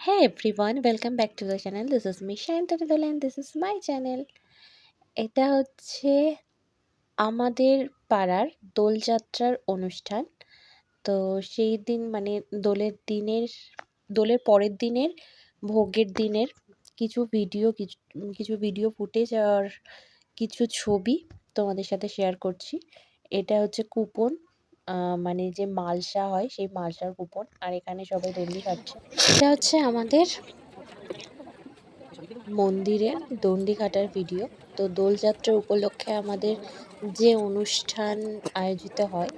Hey everyone, welcome back to the channel. This is Misha Entertainment and this is my channel. এটা হচ্ছে আমাদের পাড়ার দোলযাত্রার অনুষ্ঠান। তো সেই দিন মানে দোলের পরের দিনের ভোগের দিনের কিছু ভিডিও ফুটেজ আর কিছু ছবি তোমাদের সাথে শেয়ার করছি। এটা হচ্ছে কুপন, মানে যে মালসা হয় সেই মালসার কুপন। আর এখানে সবাই দণ্ডি খাচ্ছে। এটা হচ্ছে আমাদের মন্দিরের দণ্ডি কাটার ভিডিও। তো দোলযাত্রা উপলক্ষে আমাদের যে অনুষ্ঠান আয়োজিত হয়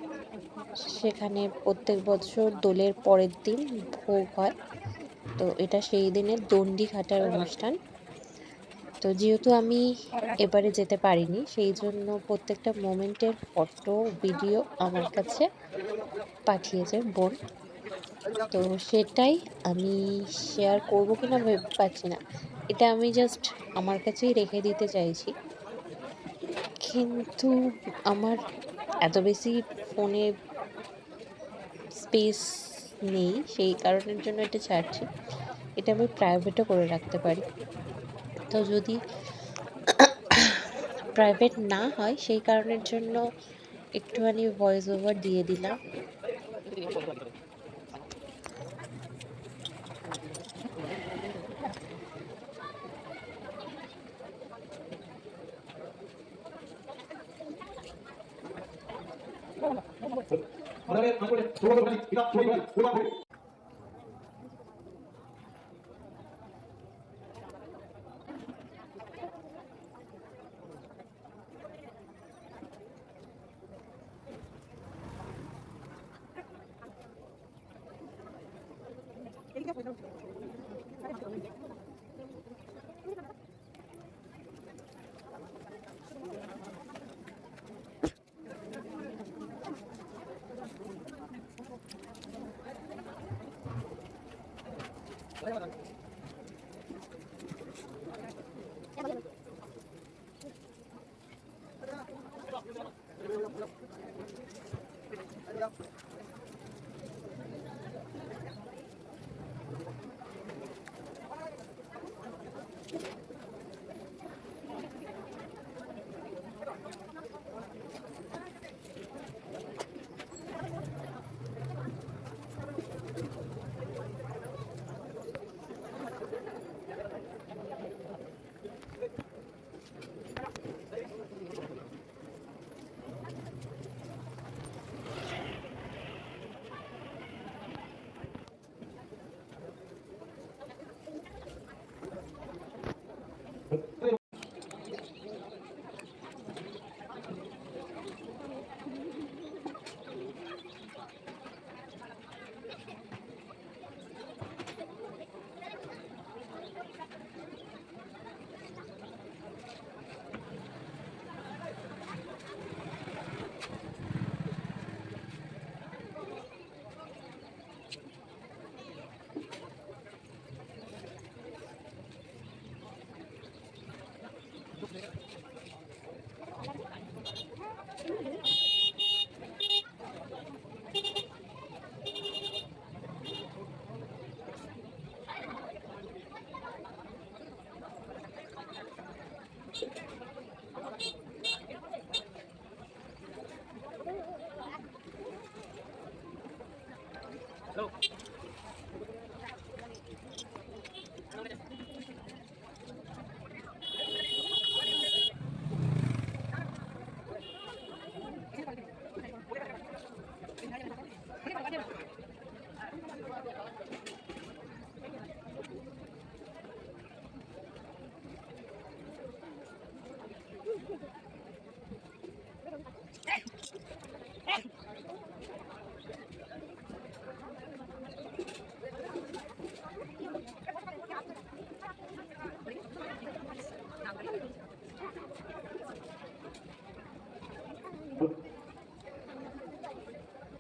সেখানে প্রত্যেক বছর দোলের পরের দিন ভোগ হয়। তো এটা সেই দিনের দণ্ডি কাটার অনুষ্ঠান। তো যেহেতু আমি এবারে যেতে পারিনি সেই জন্য প্রত্যেকটা মোমেন্টের ফটো ভিডিও আমার কাছে পাঠিয়েছে বোন। তো সেটাই আমি শেয়ার করবো কিনা ভেবে পাচ্ছি না। এটা আমি জাস্ট আমার কাছেই রেখে দিতে চাইছি, কিন্তু আমার এত বেশি ফোনে স্পেস নেই, সেই কারণের জন্য এটা ছাড়ছি। এটা আমি প্রাইভেটও করে রাখতে পারি। তো যদি প্রাইভেট না হয় সেই কারণের জন্য একটুখানি ভয়েস ওভার দিয়ে দিলাম।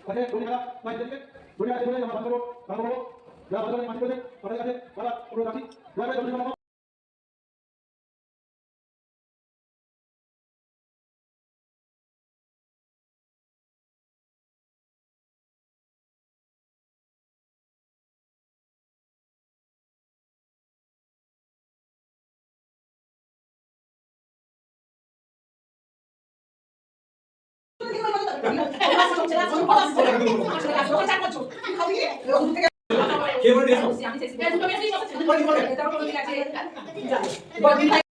কাছে দড়ি খেলা প্রায় দেখবে দড়ি আছে বলে আমরা ভালো ভালো যারা ভালো মাটি বলে তাদের কাছে তারা অনুরোধ রাখি দয়া করে দড়ি খেলা কে বলে দিয়েছো?